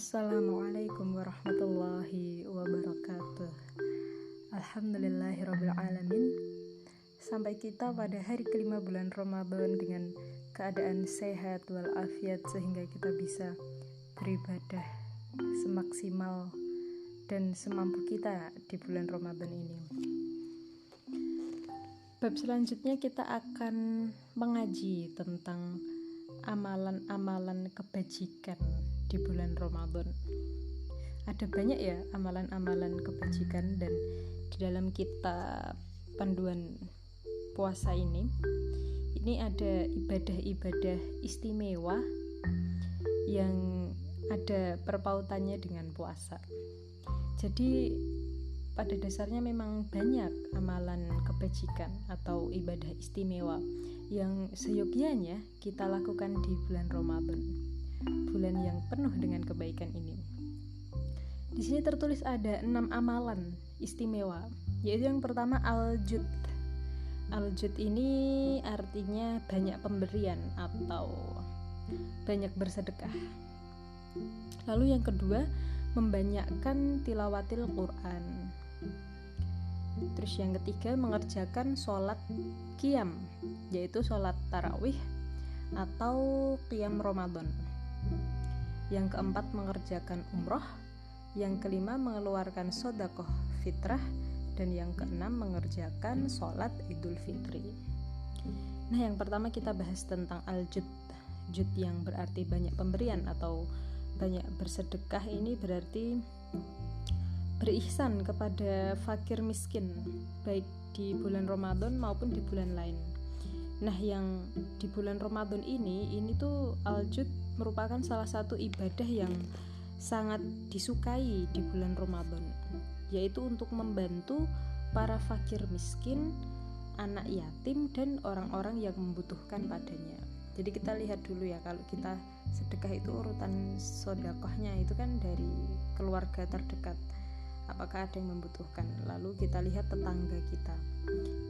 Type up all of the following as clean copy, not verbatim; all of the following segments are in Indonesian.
Assalamualaikum warahmatullahi wabarakatuh. Alhamdulillahirabbil alamin. Sampai kita pada hari kelima bulan Ramadan dengan keadaan sehat walafiat sehingga kita bisa beribadah semaksimal dan semampu kita di bulan Ramadan ini. Bab selanjutnya kita akan mengaji tentang amalan-amalan kebajikan di bulan Ramadan. Ada banyak ya amalan-amalan kebajikan, dan di dalam kitab panduan puasa ini ada ibadah-ibadah istimewa yang ada perpautannya dengan puasa. Jadi pada dasarnya memang banyak amalan kebajikan atau ibadah istimewa yang seyogyanya kita lakukan di bulan Ramadan, bulan yang penuh dengan kebaikan ini. Di sini tertulis ada 6 amalan istimewa, yaitu yang pertama al-jud. Al-jud ini artinya banyak pemberian atau banyak bersedekah. Lalu yang kedua, membanyakkan tilawatil Quran. Terus yang ketiga, mengerjakan sholat qiyam, yaitu sholat tarawih atau qiyam Ramadan. Yang keempat, mengerjakan umroh. Yang kelima, mengeluarkan sedekah fitrah. Dan yang keenam, mengerjakan sholat idul fitri. Nah, yang pertama kita bahas tentang al-jud. Jud yang berarti banyak pemberian atau banyak bersedekah. Ini berarti berihsan kepada fakir miskin, baik di bulan Ramadan maupun di bulan lain. Nah, yang di bulan Ramadan ini tuh al-jud merupakan salah satu ibadah yang sangat disukai di bulan Ramadan, yaitu untuk membantu para fakir miskin, anak yatim, dan orang-orang yang membutuhkan padanya. Jadi kita lihat dulu ya, kalau kita sedekah itu urutan sedekahnya itu kan dari keluarga terdekat, apakah ada yang membutuhkan. Lalu kita lihat tetangga kita,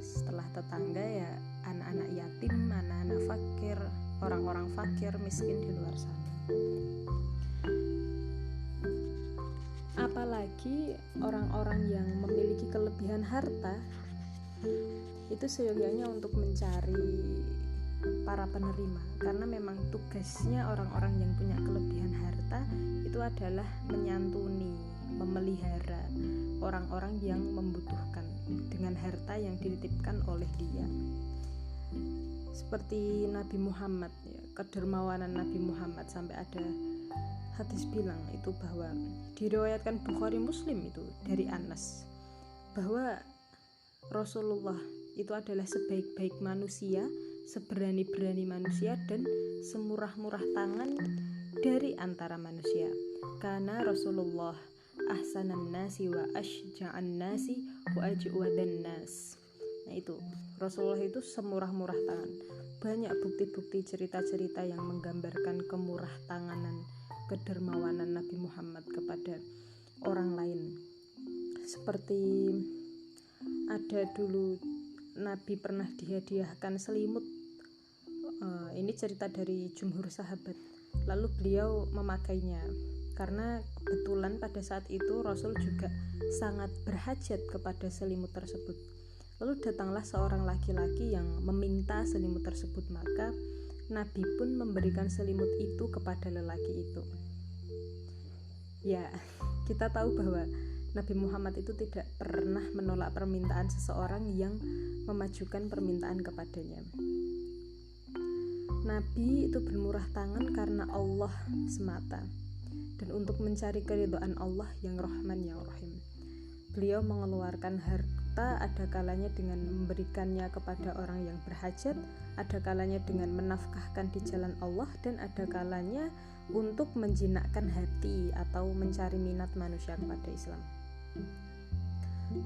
setelah tetangga ya anak-anak yatim, anak-anak fakir, orang-orang fakir miskin di luar sana. Apalagi orang-orang yang memiliki kelebihan harta, itu seyogyanya untuk mencari para penerima, karena memang tugasnya orang-orang yang punya kelebihan harta itu adalah menyantuni, memelihara orang-orang yang membutuhkan dengan harta yang dititipkan oleh dia. Seperti Nabi Muhammad ya, kedermawanan Nabi Muhammad, sampai ada hadis bilang itu bahwa diriwayatkan Bukhari Muslim itu dari Anas bahwa Rasulullah itu adalah sebaik-baik manusia, seberani-berani manusia, dan semurah-murah tangan dari antara manusia. Karena Rasulullah ahsanan nasi wa asyja'an nasi wa ajwadan nas. Nah, itu Rasulullah itu semurah-murah tangan. Banyak bukti-bukti cerita-cerita yang menggambarkan kemurah tanganan, kedermawanan Nabi Muhammad kepada orang lain. Seperti ada dulu Nabi pernah dihadiahkan selimut. Ini cerita dari jumhur sahabat. Lalu beliau memakainya karena kebetulan pada saat itu Rasul juga sangat berhajat kepada selimut tersebut. Lalu datanglah seorang laki-laki yang meminta selimut tersebut, maka Nabi pun memberikan selimut itu kepada lelaki itu. Ya, kita tahu bahwa Nabi Muhammad itu tidak pernah menolak permintaan seseorang yang memajukan permintaan kepadanya. Nabi itu bermurah tangan karena Allah semata, dan untuk mencari keridhaan Allah yang Rahman yang Rahim. Beliau mengeluarkan harta ada kalanya dengan memberikannya kepada orang yang berhajat, ada kalanya dengan menafkahkan di jalan Allah, dan ada kalanya untuk menjinakkan hati atau mencari minat manusia kepada Islam.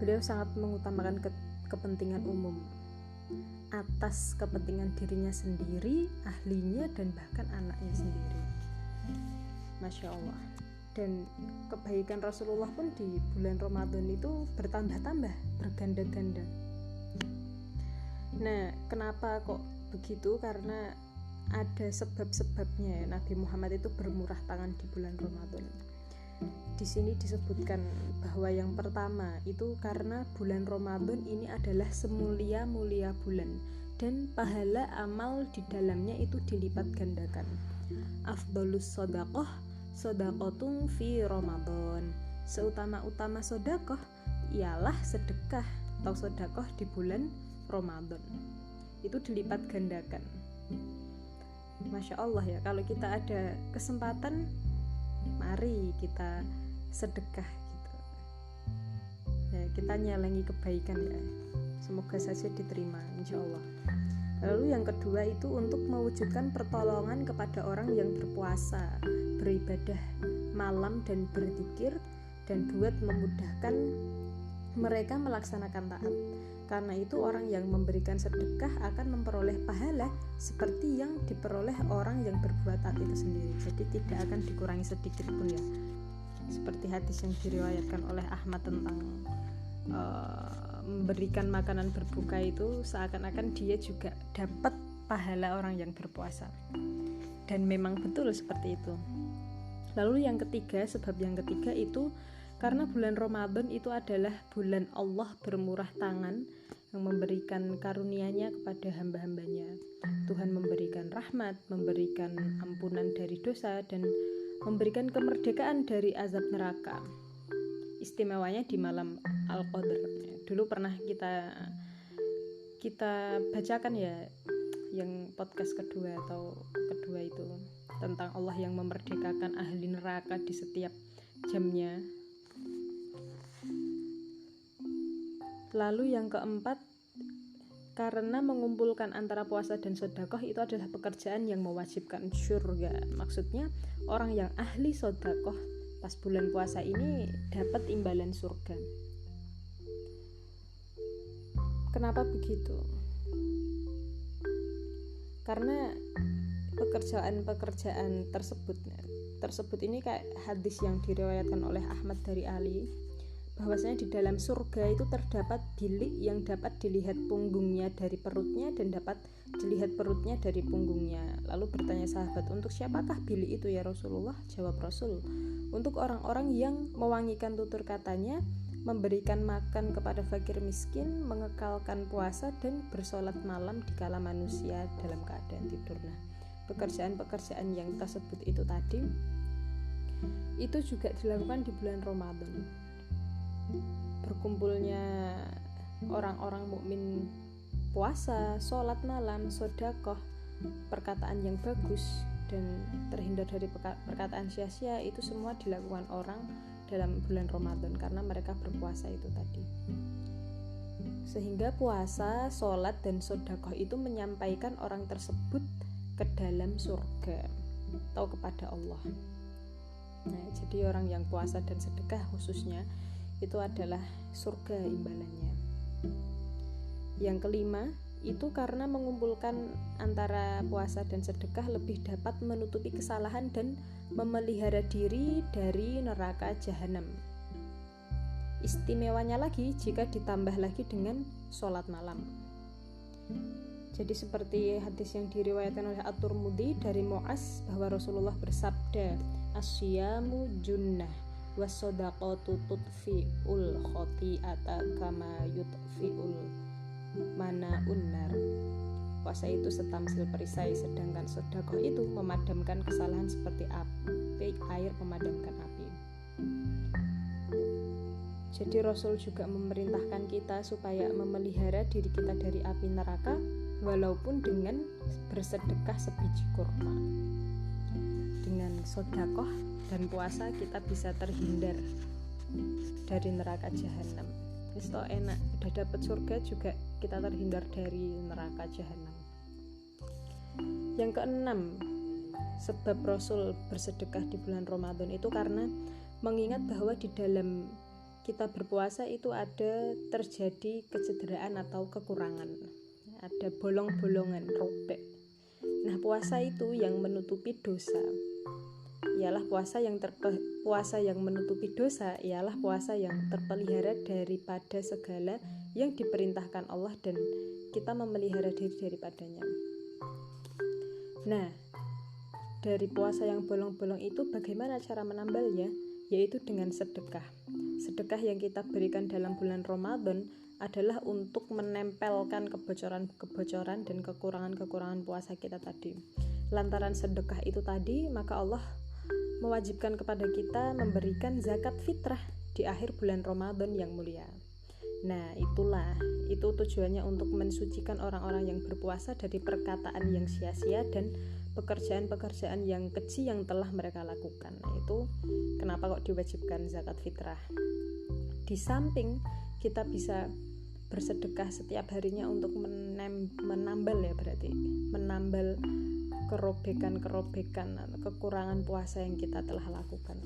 Beliau sangat mengutamakan kepentingan umum atas kepentingan dirinya sendiri, ahlinya, dan bahkan anaknya sendiri. Masya Allah. Dan kebaikan Rasulullah pun di bulan Ramadan itu bertambah-tambah, berganda-ganda. Nah, kenapa kok begitu? Karena ada sebab-sebabnya ya, Nabi Muhammad itu bermurah tangan di bulan Ramadan. di sini disebutkan bahwa yang pertama itu karena bulan Ramadan ini adalah semulia-mulia bulan dan pahala amal di dalamnya itu dilipat gandakan. Afdhalus shadaqah shadaqatun fi Ramadan. Seutama-utama sedekah ialah sedekah atau sedekah di bulan Ramadan. Itu dilipat gandakan. Masya Allah ya, kalau kita ada kesempatan, mari kita sedekah gitu. Ya, kita nyalengi kebaikan ya. Semoga saja diterima, insya Allah. Lalu yang kedua itu untuk mewujudkan pertolongan kepada orang yang berpuasa, beribadah malam dan berzikir, dan buat memudahkan mereka melaksanakan taat. Karena itu orang yang memberikan sedekah akan memperoleh pahala seperti yang diperoleh orang yang berbuat taat itu sendiri. Jadi tidak akan dikurangi sedikit pun ya. Seperti hadis yang diriwayatkan oleh Ahmad tentang memberikan makanan berbuka itu seakan-akan dia juga dapat pahala orang yang berpuasa. Dan memang betul seperti itu. Lalu yang ketiga, sebab yang ketiga itu karena bulan Ramadan itu adalah bulan Allah bermurah tangan yang memberikan karunia-Nya kepada hamba-hambanya. Tuhan memberikan rahmat, memberikan ampunan dari dosa, dan memberikan kemerdekaan dari azab neraka. Istimewanya di malam Al-Qadar. Dulu pernah kita bacakan ya yang podcast kedua itu tentang Allah yang memerdekakan ahli neraka di setiap jamnya. Lalu yang keempat, karena mengumpulkan antara puasa dan sedekah itu adalah pekerjaan yang mewajibkan surga. Maksudnya orang yang ahli sedekah pas bulan puasa ini dapat imbalan surga. Kenapa begitu? Karena pekerjaan tersebut ini kayak hadis yang diriwayatkan oleh Ahmad dari Ali, bahwasanya di dalam surga itu terdapat bilik yang dapat dilihat punggungnya dari perutnya dan dapat dilihat perutnya dari punggungnya. Lalu bertanya sahabat, untuk siapakah bilik itu ya Rasulullah? Jawab Rasul, untuk orang-orang yang mewangikan tutur katanya, memberikan makan kepada fakir miskin, mengekalkan puasa, dan bersolat malam dikala manusia dalam keadaan tidur. Nah, pekerjaan-pekerjaan yang tersebut itu tadi itu juga dilakukan di bulan Ramadan. Berkumpulnya orang-orang mukmin puasa, sholat malam, sedekah, perkataan yang bagus, dan terhindar dari perkataan sia-sia, itu semua dilakukan orang dalam bulan Ramadan karena mereka berpuasa itu tadi. Sehingga puasa, sholat, dan sedekah itu menyampaikan orang tersebut ke dalam surga atau kepada Allah. Nah, jadi orang yang puasa dan sedekah khususnya itu adalah surga imbalannya. Yang kelima, itu karena mengumpulkan antara puasa dan sedekah lebih dapat menutupi kesalahan dan memelihara diri dari neraka jahanam. Istimewanya lagi jika ditambah lagi dengan sholat malam. Jadi seperti hadis yang diriwayatkan oleh At-Tirmidzi dari Mu'az bahwa Rasulullah bersabda, "Asyamu junnah was-shadaqatu tudfi'ul khati'ata kama yudfi'ul mana'un nar." Puasa itu setamsil perisai, sedangkan sedekah itu memadamkan kesalahan seperti air memadamkan api. Jadi Rasul juga memerintahkan kita supaya memelihara diri kita dari api neraka walaupun dengan bersedekah sebiji kurma. Dengan sedekah dan puasa kita bisa terhindar dari neraka jahanam. Itu enak, udah dapat surga juga kita terhindar dari neraka jahanam. Yang keenam, sebab Rasul bersedekah di bulan Ramadan itu karena mengingat bahwa di dalam kita berpuasa itu ada terjadi kecederaan atau kekurangan, ada bolong-bolongan, robek. Nah, puasa itu yang menutupi dosa. Ialah puasa yang menutupi dosa ialah puasa yang terpelihara daripada segala yang diperintahkan Allah dan kita memelihara diri daripadanya. Nah, dari puasa yang bolong-bolong itu bagaimana cara menambalnya? yaitu dengan sedekah. Sedekah yang kita berikan dalam bulan Ramadan adalah untuk menempelkan kebocoran-kebocoran dan kekurangan-kekurangan puasa kita tadi. Lantaran sedekah itu tadi, maka Allah mewajibkan kepada kita memberikan zakat fitrah di akhir bulan Ramadan yang mulia. Nah, itu tujuannya untuk mensucikan orang-orang yang berpuasa dari perkataan yang sia-sia dan pekerjaan-pekerjaan yang keji yang telah mereka lakukan. Nah, itu kenapa kok diwajibkan zakat fitrah. Di samping kita bisa bersedekah setiap harinya untuk menambal kerobekan atau kekurangan puasa yang kita telah lakukan.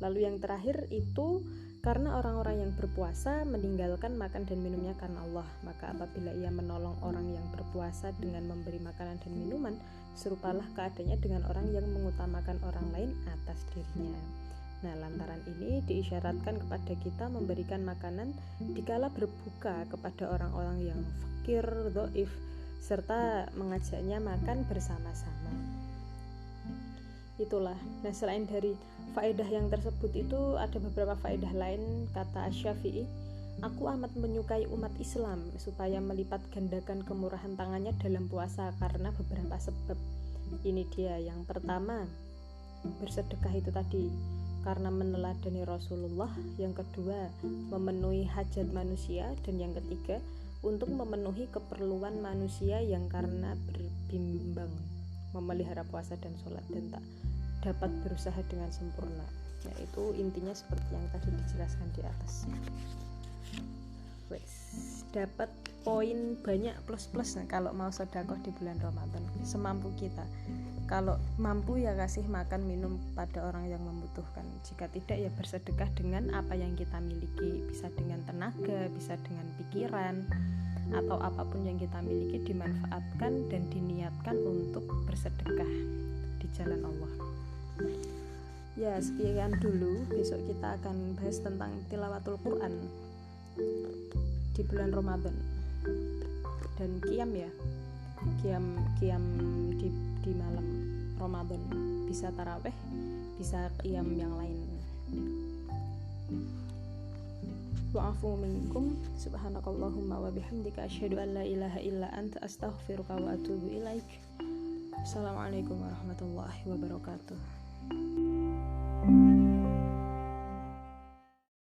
Lalu yang terakhir itu karena orang-orang yang berpuasa meninggalkan makan dan minumnya karena Allah, maka apabila ia menolong orang yang berpuasa dengan memberi makanan dan minuman, serupalah keadaannya dengan orang yang mengutamakan orang lain atas dirinya. Nah, lantaran ini diisyaratkan kepada kita memberikan makanan dikala berbuka kepada orang-orang yang fakir, dhaif, serta mengajaknya makan bersama-sama. Itulah. Nah, selain dari faedah yang tersebut itu ada beberapa faedah lain. Kata Asy-Syafi'i, aku amat menyukai umat Islam supaya melipat gandakan kemurahan tangannya dalam puasa karena beberapa sebab. Ini dia. Yang pertama, bersedekah itu tadi karena meneladani Rasulullah. Yang kedua, memenuhi hajat manusia. Dan yang ketiga, untuk memenuhi keperluan manusia yang karena berbimbang memelihara puasa dan sholat dan tak dapat berusaha dengan sempurna. Nah, itu intinya seperti yang tadi dijelaskan di atas. Dapat poin banyak plus-plus kalau mau sedekah di bulan Ramadan semampu kita. Kalau mampu ya kasih makan minum pada orang yang membutuhkan. Jika tidak ya bersedekah dengan apa yang kita miliki. Bisa dengan tenaga, bisa dengan pikiran, atau apapun yang kita miliki dimanfaatkan dan diniatkan untuk bersedekah di jalan Allah. Ya, sekian dulu. Besok kita akan bahas tentang tilawatul Quran di bulan Ramadan dan qiyam ya. Qiyam di malam Ramadan, bisa tarawih, bisa qiyam yang lain. Wa'afu minkum, subhanakallahumma wa bihamdika asyhadu an la ilaha illa anta astaghfiruka wa atubu ilaik. Assalamualaikum warahmatullahi wabarakatuh.